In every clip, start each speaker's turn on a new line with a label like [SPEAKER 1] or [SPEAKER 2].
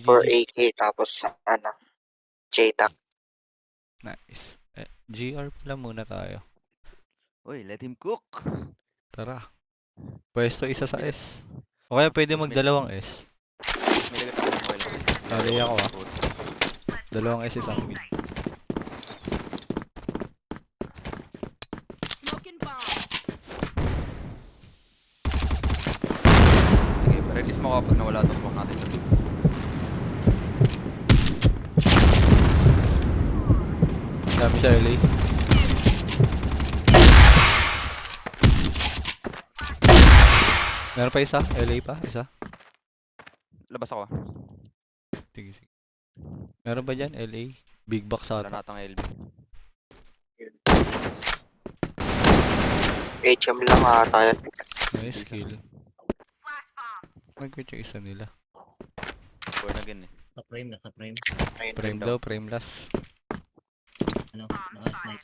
[SPEAKER 1] for
[SPEAKER 2] GG.
[SPEAKER 1] AK tapos JTAC.
[SPEAKER 2] Nice. GR pala muna tayo.
[SPEAKER 3] Uy, let him cook.
[SPEAKER 2] Tara. Pwesto isa sa
[SPEAKER 3] Tapos
[SPEAKER 2] S. O kaya pwede
[SPEAKER 3] tapos
[SPEAKER 2] magdalawang S.
[SPEAKER 3] may lagat ako. Okay lang.
[SPEAKER 2] Tali ako ah. Dalawang S isang mid.
[SPEAKER 4] Smoking bomb.
[SPEAKER 3] Sige, release mo kapag nawala itong phone natin sa team.
[SPEAKER 2] Dami sa LA. Meron pa isa? LA pa? Isa?
[SPEAKER 3] Labas ako.
[SPEAKER 2] Sige, sige. Meron ba dyan? LA? Big box
[SPEAKER 3] Wala
[SPEAKER 2] ata.
[SPEAKER 3] natang LB.
[SPEAKER 1] HM lang ata yan.
[SPEAKER 2] Nice skill. Mag-quit yung isa nila.
[SPEAKER 3] Born again eh.
[SPEAKER 5] Naka-frame, naka-frame.
[SPEAKER 1] Ayun.
[SPEAKER 2] Frame daw, frame last.
[SPEAKER 5] Ano? Naka-snipe.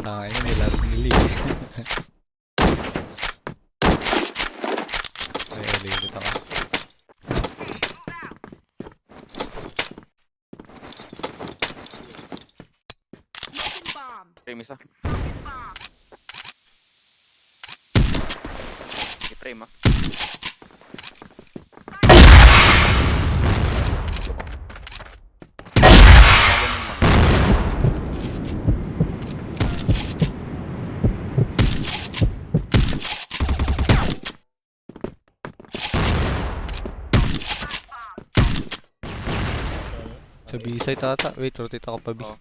[SPEAKER 2] Ano nilaro nila eh. Ay, LA ulit ako.
[SPEAKER 4] Smoking bomb.
[SPEAKER 3] Frame isa. I-frame ah.
[SPEAKER 2] Sa B-side ata. Wait, rotate ako pa B.
[SPEAKER 3] Oo.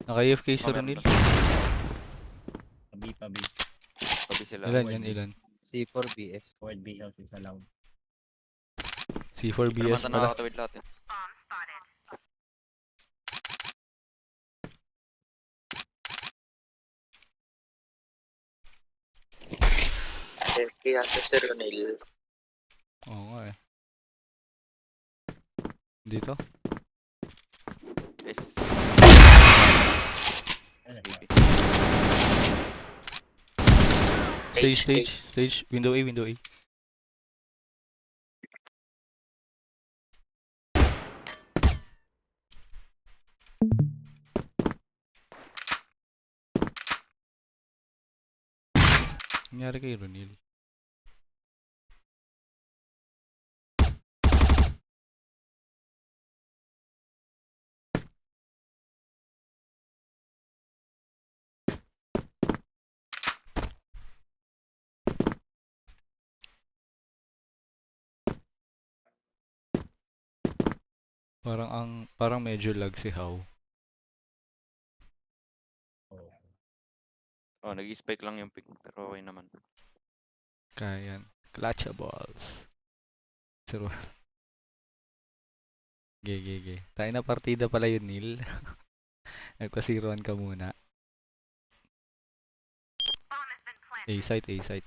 [SPEAKER 2] Naka-AFK si
[SPEAKER 3] meron
[SPEAKER 2] Ronil.
[SPEAKER 3] ba?
[SPEAKER 5] Pabi.
[SPEAKER 3] Tabi sila.
[SPEAKER 2] Ilan yan, ilan?
[SPEAKER 6] C4BS.
[SPEAKER 5] Forward B house is allowed.
[SPEAKER 2] C4
[SPEAKER 3] Pero
[SPEAKER 2] BS
[SPEAKER 3] man
[SPEAKER 2] pala.
[SPEAKER 3] nakakatawid lahat eh.
[SPEAKER 1] FK ata si Ronil.
[SPEAKER 2] Oo nga eh. Dito?
[SPEAKER 3] Yes.
[SPEAKER 5] Ano?
[SPEAKER 3] SPP.
[SPEAKER 2] Stage. Window A. Nangyari kay Ronil. Parang medyo lag si How.
[SPEAKER 5] Oh.
[SPEAKER 3] Oh, nag-spike lang yung pick. Pero okay naman.
[SPEAKER 2] Kaya yan. Clutchables. Pero Gege. Tayo na partida pala yun, Neil. Nagpasiruan ka muna. A-site.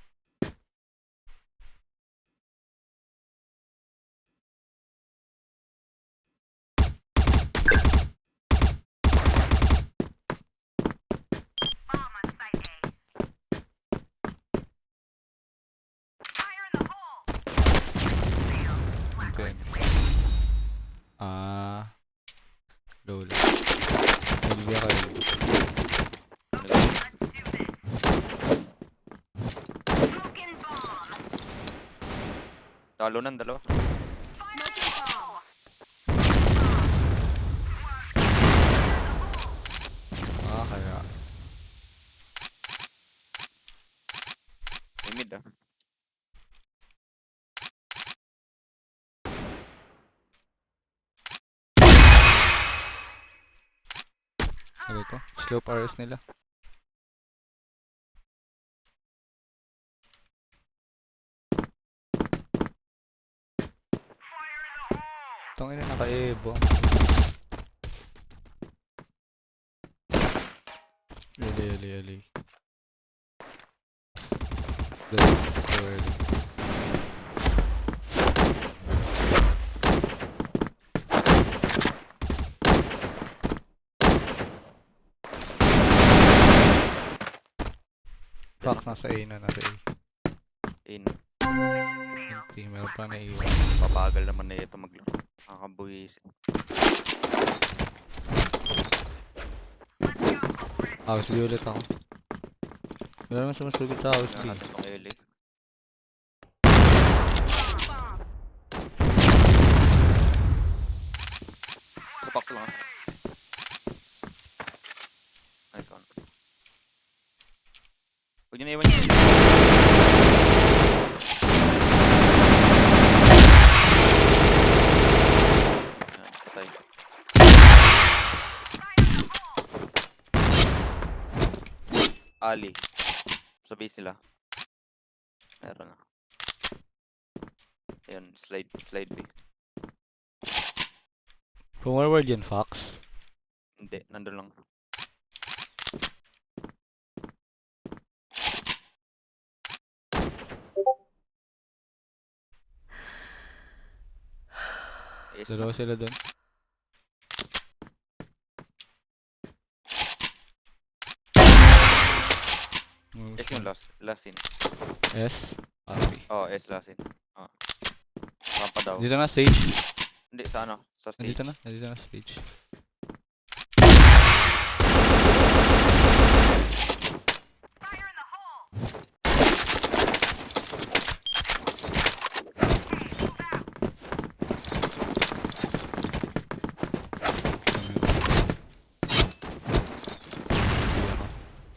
[SPEAKER 2] Okay. Low lang. Nalibya ka rin.
[SPEAKER 3] Talo ng dalawa.
[SPEAKER 4] Smoking bomb.
[SPEAKER 2] Kaya.
[SPEAKER 3] May mid ah.
[SPEAKER 2] Ano to? Slope RS nila. Itong ina naka-evo. LA. Go early. Fuck. Fox nasa A na, nasa A.
[SPEAKER 3] In.
[SPEAKER 2] Okay, meron pa na iwan.
[SPEAKER 3] Papagal naman na ito maglaro. Nakakabuhisit.
[SPEAKER 2] Sige ulit ako. Wala naman sumasugod sa house B.
[SPEAKER 3] Tingnan natin itong Eli.
[SPEAKER 4] Bomb.
[SPEAKER 3] Sa box lang ah. Nice one. Huwag nyo na iwan yun. Ayan, patay. Ali. Sa base nila. Meron na. Ayan, slide B.
[SPEAKER 2] Forward yan, Fox.
[SPEAKER 3] Hindi, nandun lang. Yes,
[SPEAKER 2] Dalawa sila doon.
[SPEAKER 3] yes yung last in.
[SPEAKER 2] S. Okay.
[SPEAKER 3] Oh, S last in. Rampa daw.
[SPEAKER 2] Dito na stage.
[SPEAKER 3] Hindi, sa ano? Sa stage.
[SPEAKER 2] Nandito na stage.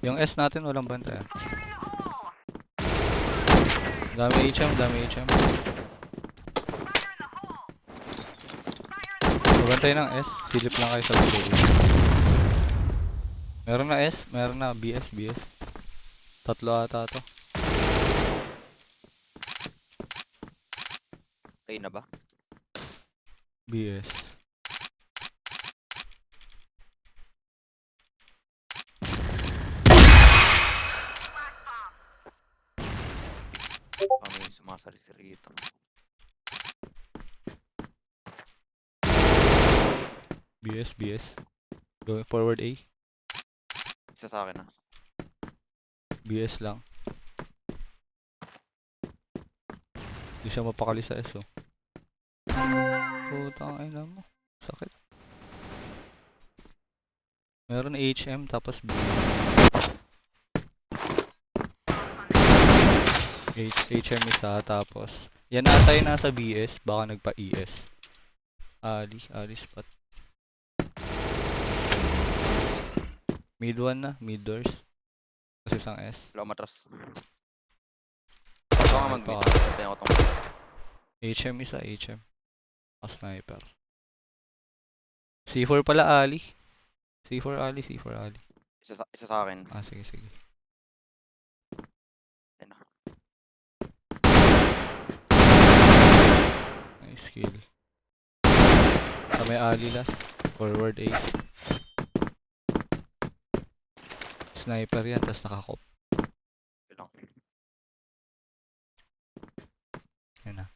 [SPEAKER 2] Yung S natin walang bantay. Dami HM. Mabantay ng S, silip lang kayo sa B. Meron na S, meron na BS. Tatlo ata to.
[SPEAKER 3] Play na ba?
[SPEAKER 2] BS.
[SPEAKER 3] May sumasari-sari ito.
[SPEAKER 2] BS. Going forward A.
[SPEAKER 3] Isa sa akin ah.
[SPEAKER 2] BS lang. Hindi siya mapakali sa S oh. Putang ina mo. Sakit. Meron HM tapos B. HM isa tapos. Yan ata yung nasa BS. Baka nagpa-ES. Ali spot. Mid 1 na. Mid doors. Kasi isang S.
[SPEAKER 3] Wala matras. Ito nga mag-mid. Tayo ko itong
[SPEAKER 2] HM isa. A sniper. C4 pala Ali. C4 Ali.
[SPEAKER 3] isa sa akin.
[SPEAKER 2] Sige.
[SPEAKER 3] Ayun na.
[SPEAKER 2] Nice kill. May Ali last. Forward A. Sniper yan, tas nakakop.
[SPEAKER 3] Yun lang.
[SPEAKER 2] Yan na.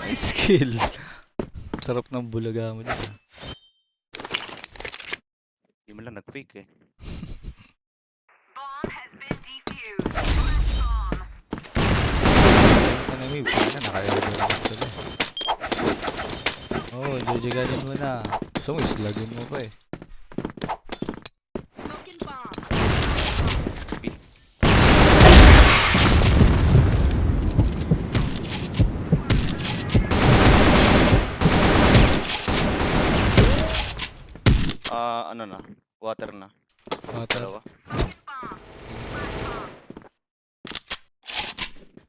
[SPEAKER 2] Nice kill. Sarap ng bulaga mo dyan.
[SPEAKER 3] Hindi mo lang nag-fake eh.
[SPEAKER 4] Bomb has been defused. Blast bomb.
[SPEAKER 2] Enemy, wala naka-elbow naman sila. Oh, jujuganin mo na. Gusto mo, islagin mo pa eh.
[SPEAKER 4] Smoking bomb.
[SPEAKER 3] Ano na? Water na.
[SPEAKER 2] Water.
[SPEAKER 3] Dalawa.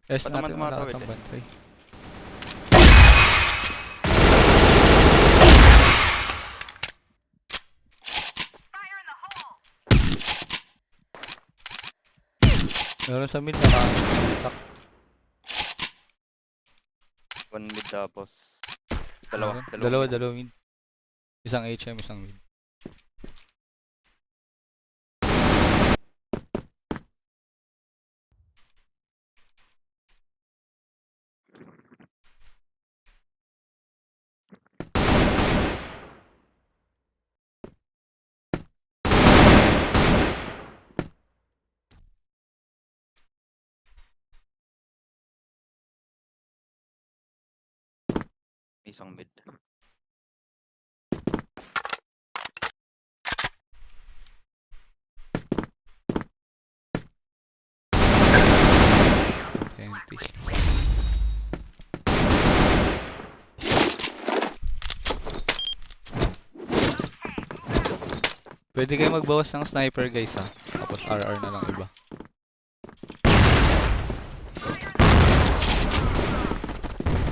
[SPEAKER 2] S
[SPEAKER 3] Ba't naman
[SPEAKER 2] natin wala
[SPEAKER 3] tumatawid
[SPEAKER 2] kang
[SPEAKER 3] eh?
[SPEAKER 2] bantay. Meron sa mid naka-attack.
[SPEAKER 3] One mid tapos dalawa.
[SPEAKER 2] Dalawa mid. Isang HM, isang mid.
[SPEAKER 3] Isang mid.
[SPEAKER 2] Empty. Pwede kayo magbawas ng sniper guys ha. Tapos RR na lang iba.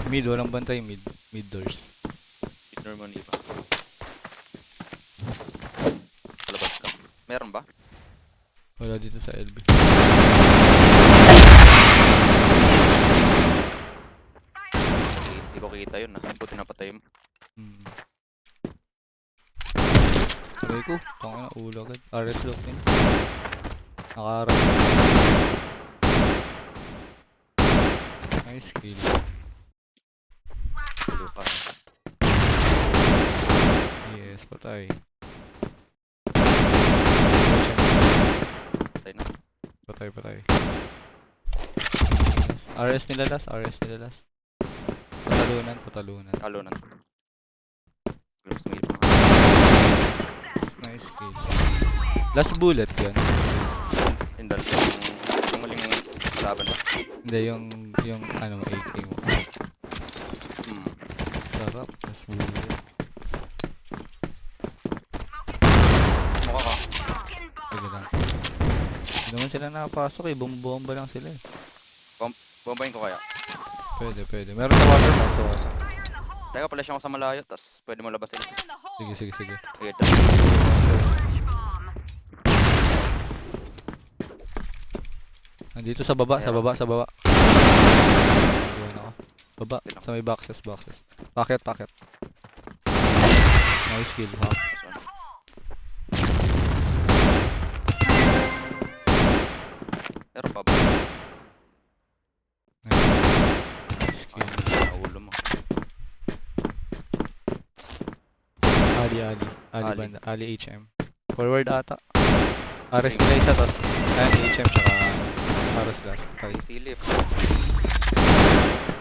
[SPEAKER 2] Mid, walang bantay mid. Mid doors.
[SPEAKER 3] Ignore mo niba. Palabas ka. Meron ba?
[SPEAKER 2] Wala dito sa LB.
[SPEAKER 3] Hindi ko kita yun ah. Buti napatay mo.
[SPEAKER 2] Hmm. Aray ko, tangina ulo agad. RS lock din. Nakaharap. Nice kill.
[SPEAKER 3] Tulo ka.
[SPEAKER 2] Yes, patay.
[SPEAKER 3] Patay na.
[SPEAKER 2] Patay, patay. RS nila last, RS nila last. Patalunan, patalunan.
[SPEAKER 3] Talunan. Close mid mo.
[SPEAKER 2] Nice kill. Last bullet yun.
[SPEAKER 3] Indal yung muling kalaban na.
[SPEAKER 2] Hindi, yung ano mo, AK mo.
[SPEAKER 3] Hmm.
[SPEAKER 2] Sarap, last bullet.
[SPEAKER 3] Mukha ka.
[SPEAKER 2] Sige lang. Hindi naman sila nakapasok eh, bumbomba lang sila eh.
[SPEAKER 3] Bombayin ko kaya.
[SPEAKER 2] Pwede, pwede. Meron na water bomb to.
[SPEAKER 3] Teka, flash ako sa malayo, tas pwede mo labasin.
[SPEAKER 4] Fire in the hole.
[SPEAKER 2] Sige, sige, sige.
[SPEAKER 3] Sige,
[SPEAKER 4] Flash bomb.
[SPEAKER 2] Nandito sa baba, sa
[SPEAKER 3] Meron.
[SPEAKER 2] baba, sa baba. Ayun ako. Baba,
[SPEAKER 3] Sige lang.
[SPEAKER 2] sa may boxes, boxes. Packet, packet. Nice kill, ha?
[SPEAKER 3] Meron pa ba?
[SPEAKER 2] Nice
[SPEAKER 3] Ay,
[SPEAKER 2] kill.
[SPEAKER 3] naulo mo.
[SPEAKER 2] Ali, Ali. Ali
[SPEAKER 3] Ali.
[SPEAKER 2] banda. Ali HM. Forward ata. Ares nila isa, tas ayan, HM, tsaka Ares last. Okay.
[SPEAKER 3] Silip.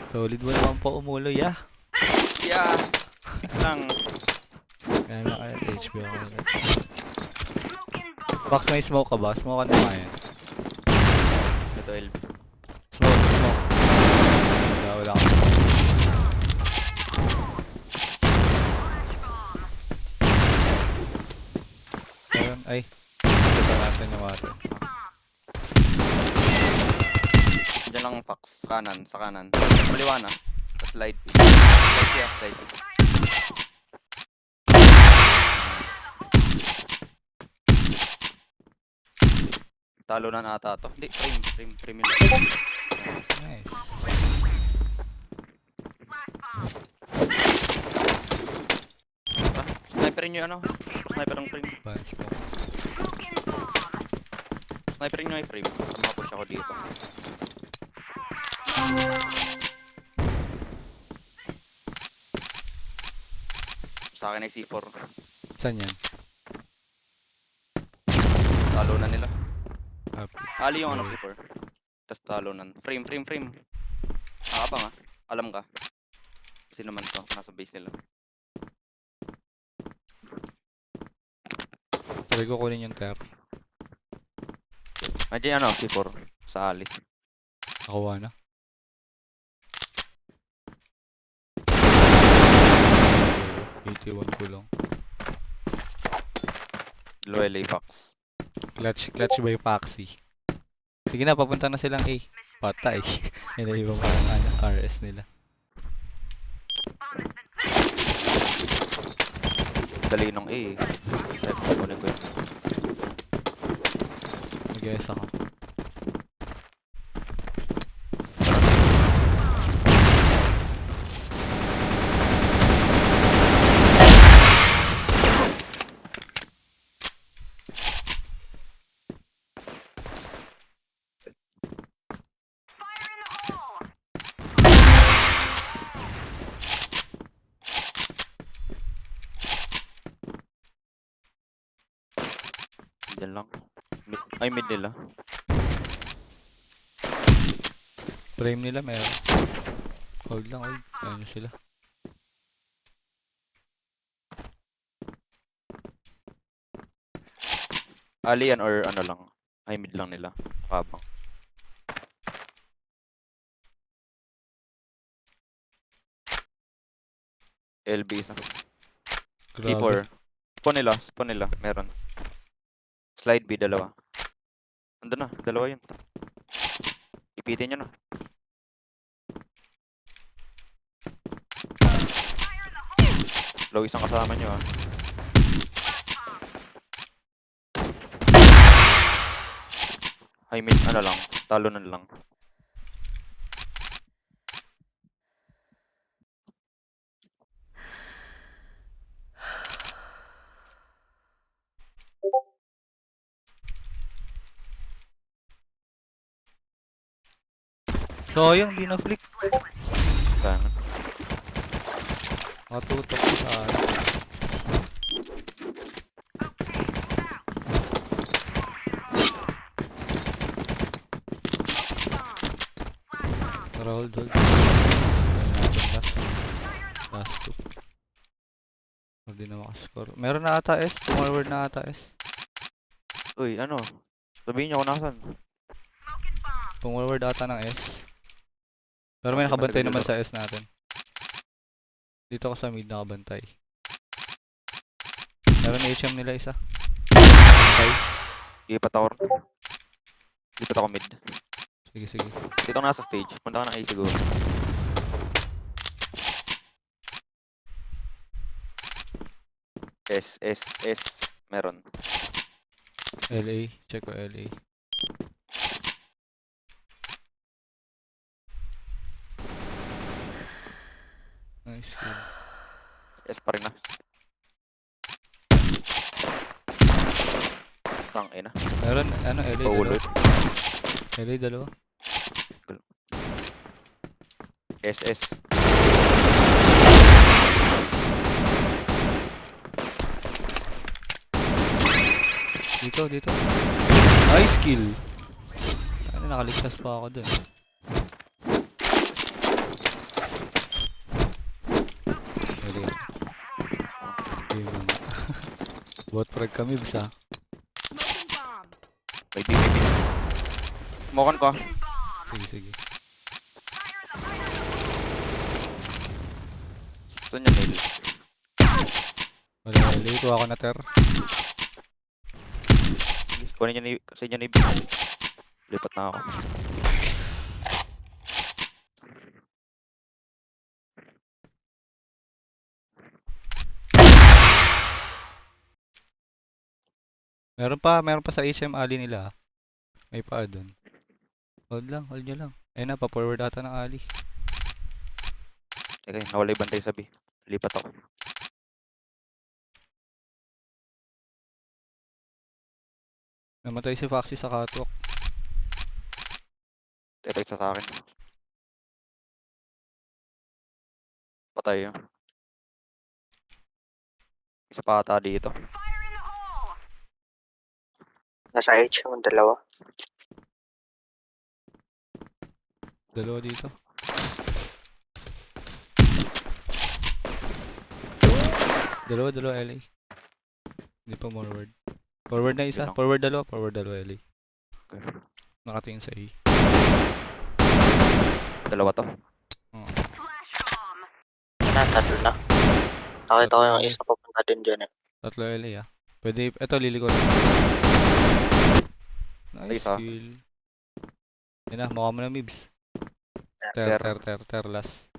[SPEAKER 2] Solid mo naman po umulo, yeah.
[SPEAKER 3] Yeah! Pick lang.
[SPEAKER 2] Kaya na kaya HP ako.
[SPEAKER 4] Smoking bomb.
[SPEAKER 2] Box, may smoke ka ba? Smoke ka naman yan.
[SPEAKER 3] Ito, LB.
[SPEAKER 2] Smoke, smoke. Wala ka. Ayun, ay. Ito natin yung water.
[SPEAKER 3] Diyan lang Fox. Kanan, sa kanan. Kaliwa na. Sa slide. Slide siya, slide. Talunan ata to. Hindi, frame yun.
[SPEAKER 2] Nice.
[SPEAKER 3] Ah, sniperin nyo yung ano. Sniper ang frame.
[SPEAKER 2] Ban smoke.
[SPEAKER 4] Smoking bomb.
[SPEAKER 3] Sniperin nyo yung frame. Makapush ako dito. Sa akin ay C4.
[SPEAKER 2] Saan yan?
[SPEAKER 3] Talunan nila.
[SPEAKER 2] Happy.
[SPEAKER 3] Ali yung ano C4. Tapos talunan. Frame. Nakabang ah. Alam ka. Kasi naman to. Nasa base nila.
[SPEAKER 2] Sabi ko kunin yung tap.
[SPEAKER 3] Medyo ano C4. Sa Ali.
[SPEAKER 2] Nakuha na. So, 81 ko lang.
[SPEAKER 3] Low LA Fox.
[SPEAKER 2] Clutch by Paxi. Sige na, papunta na silang A. Patay. Yan na ibang parang ano, RS nila.
[SPEAKER 3] Dali nung A. Kunin ko yun.
[SPEAKER 2] Mag-guess ako.
[SPEAKER 4] Fire in the hole.
[SPEAKER 3] Diyan lang. Ay, mid nila.
[SPEAKER 2] Frame nila meron. Hold lang, hold. Ayun sila.
[SPEAKER 3] Ali yan or ano lang. High mid lang nila. Kabang. LB isa. C4.
[SPEAKER 2] Grabe.
[SPEAKER 3] Spawn nila. Meron. Slide B, dalawa. Andun na, dalawa yun. Ipitin nyo na. Low isang kasama nyo ah. High mid, ano lang. Talunan lang.
[SPEAKER 2] Sayang, di na flick.
[SPEAKER 3] Sana.
[SPEAKER 2] Matutok sa akin. Tara, hold. Ayun natin last two. Hindi na makascore. Meron na ata S. Forward na ata S.
[SPEAKER 3] Uy, ano? Sabihin nyo kung nasan.
[SPEAKER 2] Forward ata ng S. Pero may
[SPEAKER 3] Okay,
[SPEAKER 2] nakabantay
[SPEAKER 3] matagal
[SPEAKER 2] naman
[SPEAKER 3] yun.
[SPEAKER 2] sa S natin. Dito ko sa mid nakabantay. Meron HM nila isa. Okay.
[SPEAKER 3] Lipat ako. Lipat ako mid.
[SPEAKER 2] Sige.
[SPEAKER 3] Dito ka nasa stage. Punta ka ng A siguro. S. Meron.
[SPEAKER 2] LA. Check ko LA. Nice kill.
[SPEAKER 3] S pa rin na. Tangina.
[SPEAKER 2] Meron, ano, LA
[SPEAKER 3] Paulot.
[SPEAKER 2] dalawa. LA dalawa.
[SPEAKER 3] S.
[SPEAKER 2] Dito. Nice kill. Ano, nakaligtas pa ako dun. LA. Game na. Bot frag kami, bisa.
[SPEAKER 3] May B. Smokan ko.
[SPEAKER 2] Sige.
[SPEAKER 3] Saan yung nail?
[SPEAKER 2] Wala, LA. Kuha ko na ter.
[SPEAKER 3] Kunin nyo na sa inyo na B. Lipat na ako.
[SPEAKER 2] Meron pa sa HM Ali nila. May pa doon. Hold nyo lang. Ayun na, pa-forward ata ng Ali.
[SPEAKER 3] Okay, nawala yung bantay sa B. Lipat ako.
[SPEAKER 2] Namatay si Foxy sa catwalk.
[SPEAKER 3] Ito isa sa akin. Patay yun. Isa pa ata dito.
[SPEAKER 1] Nasa HM ang dalawa.
[SPEAKER 2] Dalawa dito. Dalawa LA. Hindi pa forward. Forward na isa.
[SPEAKER 3] Yun lang.
[SPEAKER 2] Forward dalawa LA.
[SPEAKER 3] Okay.
[SPEAKER 2] Nakatingin sa A.
[SPEAKER 3] Dalawa to.
[SPEAKER 1] Tatlo na. Nakita ko
[SPEAKER 2] Tatlo
[SPEAKER 1] yung
[SPEAKER 2] na.
[SPEAKER 1] isa papunta din dyan eh.
[SPEAKER 2] Tatlo LA ah. Pwede, eto lilikod. Nice
[SPEAKER 3] Isa.
[SPEAKER 2] kill. Yan na, mukha mo na Mibs.
[SPEAKER 3] Ter.
[SPEAKER 2] Ter last.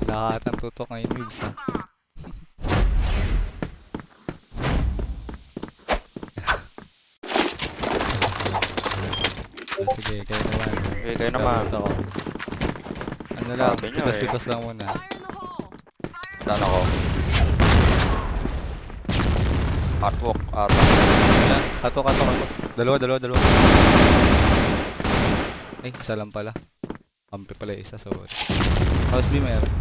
[SPEAKER 2] Lahat ang tutok ngayon Mibs ha. Sige, kayo naman.
[SPEAKER 3] Okay, kayo naman.
[SPEAKER 2] Gamit ako. Ano lang,
[SPEAKER 3] Sabi nyo eh.
[SPEAKER 2] pitas lang muna.
[SPEAKER 3] Daan ako. Artwalk ata.
[SPEAKER 2] Yan, kato. Dalawa. Ay, isa lang pala. Kampi pala yung isa, sorry. House B meron.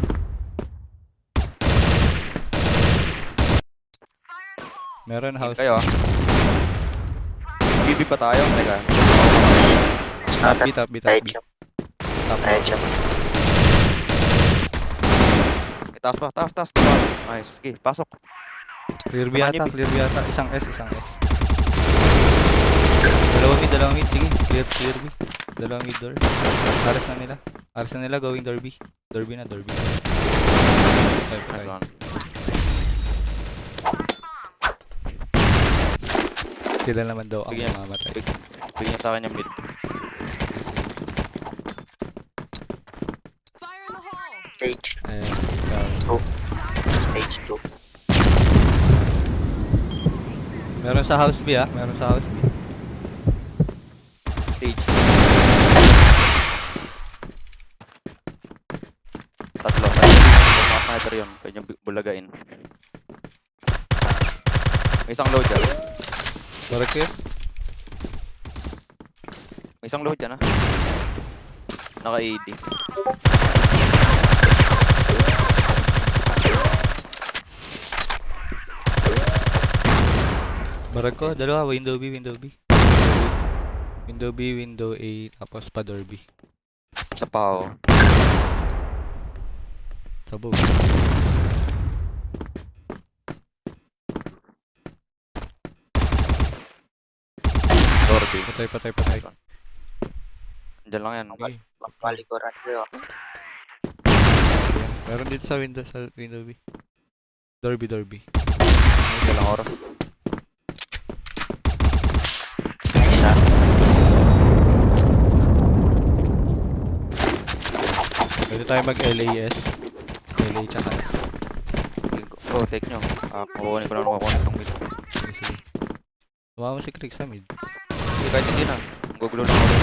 [SPEAKER 2] Meron house.
[SPEAKER 3] Kayo ah. BB pa tayo? Teka.
[SPEAKER 1] It's
[SPEAKER 2] Top
[SPEAKER 1] not
[SPEAKER 2] B, top B.
[SPEAKER 1] HM.
[SPEAKER 2] Top B.
[SPEAKER 1] HM.
[SPEAKER 3] Taas pa. Nice. Sige, pasok.
[SPEAKER 2] Clear B
[SPEAKER 3] Samahan
[SPEAKER 2] yata,
[SPEAKER 3] niyo, B.
[SPEAKER 2] clear B yata. Isang S. Dalawang mid, clear B. Dalawang mid door. Aras na nila, going door B. Door B na. Ay,
[SPEAKER 3] Nice
[SPEAKER 2] patay.
[SPEAKER 3] one.
[SPEAKER 2] Sila naman daw ang
[SPEAKER 3] Bigyan.
[SPEAKER 2] mamamatay.
[SPEAKER 3] Bigyan niya sa akin yung mid.
[SPEAKER 4] Fire in the hole!
[SPEAKER 1] Stage.
[SPEAKER 2] Ayan, ikaw.
[SPEAKER 1] Stage 2.
[SPEAKER 2] Meron sa house B ah, meron sa house B.
[SPEAKER 3] Stage. Tatlo. Mga sniper yun. Pwede niyong bulagain. May isang load dyan.
[SPEAKER 2] Barag kayo?
[SPEAKER 3] May isang load dyan ah. Naka-AD.
[SPEAKER 2] Barag ko, dalawa, window B. Window B, window A, tapos pa door B.
[SPEAKER 3] Sa pao.
[SPEAKER 2] Sabog.
[SPEAKER 3] Door B.
[SPEAKER 2] Patay.
[SPEAKER 3] Diyan lang yan.
[SPEAKER 2] Okay.
[SPEAKER 1] Palikuran ko yun.
[SPEAKER 2] Ayan. Meron dito sa window B. Door B.
[SPEAKER 3] Diyan lang oras.
[SPEAKER 1] Nice ah.
[SPEAKER 2] Pwede tayo mag-LAS. LA tsaka S.
[SPEAKER 3] Oh, take nyo. Kukunin ko na kukunin itong mid.
[SPEAKER 2] Sige. Tumawa mo si Crick sa mid.
[SPEAKER 3] Hindi, kahit hindi na. Gugulo na ako rin.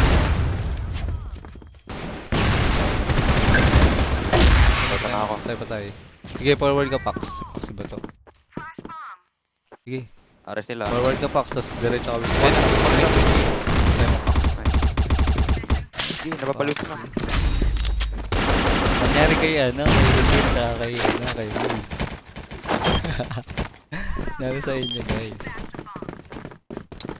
[SPEAKER 3] Bata na ako.
[SPEAKER 2] Patay. Sige, forward ka, Pax. Pax ba to?
[SPEAKER 4] Flash bomb!
[SPEAKER 2] Sige,
[SPEAKER 3] Ares nila.
[SPEAKER 2] forward ka, Pax. Tapos diretso kami. Patay mo, Pax.
[SPEAKER 3] Hindi, napapaliw ko na.
[SPEAKER 2] Nangyari kay kay Wolves. Nangyari sa inyo, guys.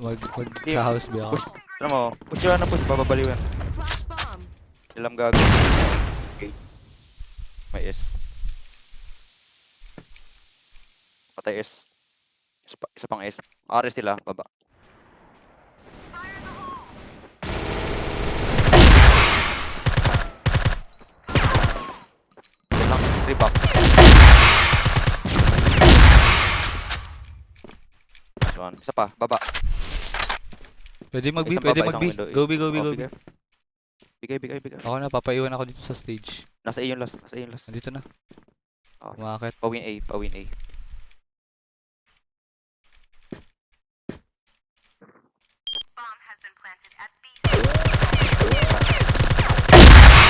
[SPEAKER 2] Mag
[SPEAKER 3] Hindi,
[SPEAKER 2] sa house ba ako?
[SPEAKER 3] push. Alam mo, push yun na push. Bababaliw yan.
[SPEAKER 4] Flash bomb!
[SPEAKER 3] Ilang gago. May S. Patay S. Isa pang S. Ares sila, baba.
[SPEAKER 4] Fire in the hole!
[SPEAKER 3] Yan lang, 3 box. Nice one. Isa pa, baba.
[SPEAKER 2] Pwede mag B,
[SPEAKER 3] Isang
[SPEAKER 2] pwede
[SPEAKER 3] baba,
[SPEAKER 2] mag
[SPEAKER 3] isang
[SPEAKER 2] B.
[SPEAKER 3] window.
[SPEAKER 2] Go B.
[SPEAKER 3] Oh, bigay. Bigay.
[SPEAKER 2] Ako na, papaiwan ako dito sa stage.
[SPEAKER 3] Nasa A yung last.
[SPEAKER 2] Nandito na.
[SPEAKER 3] Okay.
[SPEAKER 2] Umakit.
[SPEAKER 3] Pawin A.
[SPEAKER 4] Bomb has been planted at B.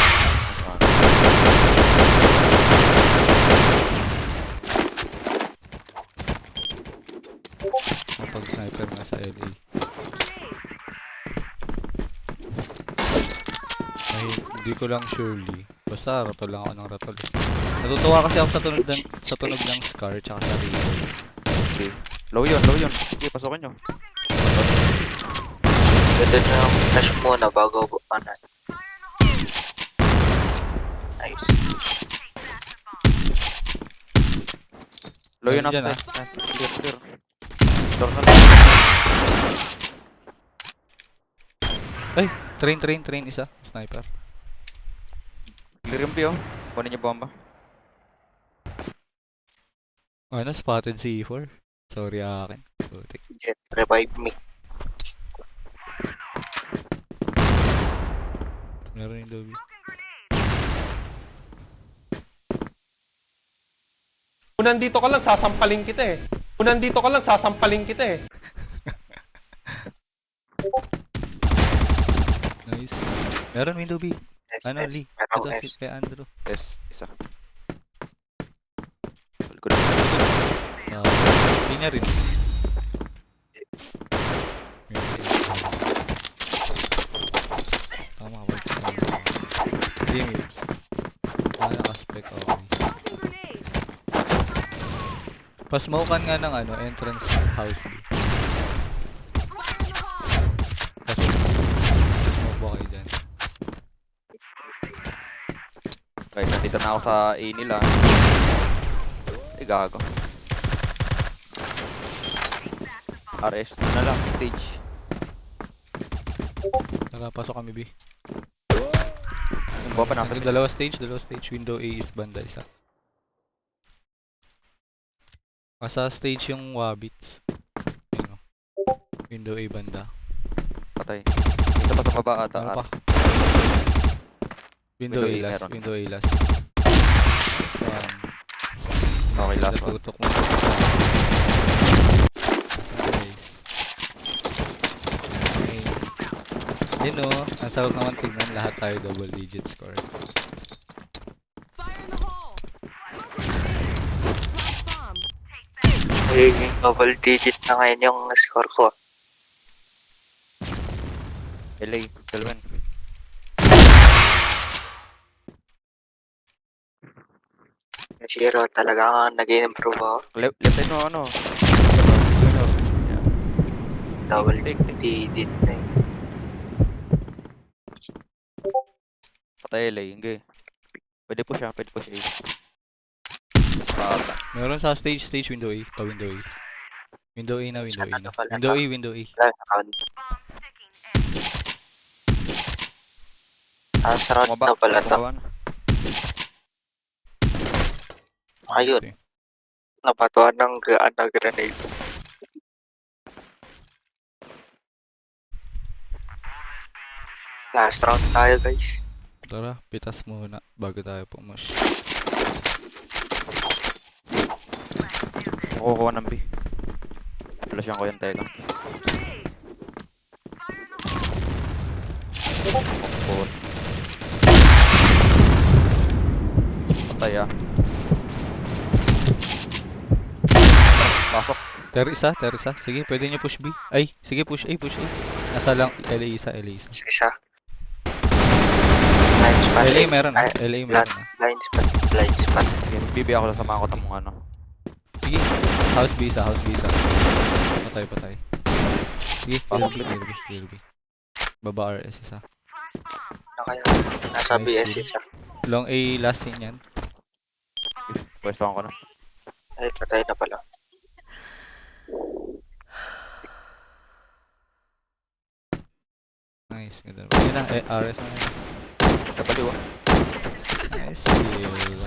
[SPEAKER 3] Nice one.
[SPEAKER 2] Kapag sniper na sa LA. Ay, hindi ko lang surely. Basta ratol lang ako ng ratol. Natutuwa kasi ako sa tunog ng Scar tsaka sa Raven.
[SPEAKER 3] Okay. Low yun. Sige, pasukin nyo.
[SPEAKER 1] Pwede nyo yung flash muna bago bukanan. Nice.
[SPEAKER 3] Low yun
[SPEAKER 2] Dyan,
[SPEAKER 3] nasa side. Clear. Door na lang.
[SPEAKER 2] Ay! Train isa. Sniper.
[SPEAKER 3] Clear yung B oh. Kunin niyo bomba.
[SPEAKER 2] Ano, spotted si E4. Sorry akin. Putik.
[SPEAKER 1] Jet, revive me.
[SPEAKER 2] Meron yung Dobby.
[SPEAKER 6] Kung nandito ka lang, sasampalin kita eh.
[SPEAKER 2] Nice. Meron window B.
[SPEAKER 1] S,
[SPEAKER 2] Ano,
[SPEAKER 1] S.
[SPEAKER 2] Lee?
[SPEAKER 1] Merong
[SPEAKER 2] Ito
[SPEAKER 1] S.
[SPEAKER 2] kay Andrew.
[SPEAKER 3] S, isa. Good.
[SPEAKER 2] Hindi niya rin. Tama ka ba? Hindi mix. Naka-spec, okay.
[SPEAKER 4] Tossing grenade!
[SPEAKER 2] Pasmokan nga ng entrance house B.
[SPEAKER 4] Fire in the hole!
[SPEAKER 2] Kasi, smoke ba kayo dyan?
[SPEAKER 3] Guys, nandito na ako sa A nila. Gago. RS. Na lang, stage.
[SPEAKER 2] Tara, pasok kami, B.
[SPEAKER 3] Yung baba nasa mid.
[SPEAKER 2] Dalawa stage. Window A is banda isa. Nasa stage yung Wabbits. Ayun o. Window A banda.
[SPEAKER 3] Patay. Ito pa sa baba ata.
[SPEAKER 2] Ano pa? Window A last.
[SPEAKER 3] meron.
[SPEAKER 2] Window A last.
[SPEAKER 3] Okay, last one.
[SPEAKER 2] Natutok mo. Nice. Okay. Yun o. Ang sarap naman tignan. Lahat tayo double digit score.
[SPEAKER 4] Fire in the hole! Flash bomb!
[SPEAKER 1] Magiging double digit na ngayon yung score ko.
[SPEAKER 3] LA, Kelvin.
[SPEAKER 1] Yung zero talaga nag-improve ako.
[SPEAKER 3] Left side mo, ano? Junior. Yeah.
[SPEAKER 1] Double
[SPEAKER 3] Take.
[SPEAKER 1] digit na yun.
[SPEAKER 3] Patay LA, hindi. Pwede po siya.
[SPEAKER 2] Meron sa stage window A. Window A. Window A na.
[SPEAKER 1] Sana na pala
[SPEAKER 2] Window
[SPEAKER 1] to.
[SPEAKER 2] A, window A.
[SPEAKER 1] Wala na round. Sa round
[SPEAKER 3] Bumaba.
[SPEAKER 1] na pala to.
[SPEAKER 3] Bumaba na.
[SPEAKER 1] Ayun.
[SPEAKER 2] Okay.
[SPEAKER 1] Napatuan ng grenade. Last round tayo guys.
[SPEAKER 2] Tara, pitas muna bago tayo pumash.
[SPEAKER 3] Makukuha ng B. Flashan ko yan, teka. Pukput. Patay ah. Pasok.
[SPEAKER 2] Terisa. Sige, pwede niyo push B. Ay, sige, push A. Nasa lang, LA isa.
[SPEAKER 1] Isa. Blind spot.
[SPEAKER 2] LA meron ah. LA meron ah.
[SPEAKER 1] Blind spot.
[SPEAKER 3] BB ako sa samahan ko tamong ano.
[SPEAKER 2] Sige, house B isa. Patay. Sige, clear B. Baba RS isa.
[SPEAKER 1] Ano kaya? Nasa
[SPEAKER 2] Nice,
[SPEAKER 1] BS
[SPEAKER 2] dude.
[SPEAKER 1] isa.
[SPEAKER 2] Long A last scene yan.
[SPEAKER 3] Pwesto ko na.
[SPEAKER 1] Ay, patay na pala.
[SPEAKER 2] Nice, ganda. Yun na, RS na yun.
[SPEAKER 3] Nabaliw ah.
[SPEAKER 2] Nice kill.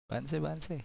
[SPEAKER 2] Banse yan. Banse.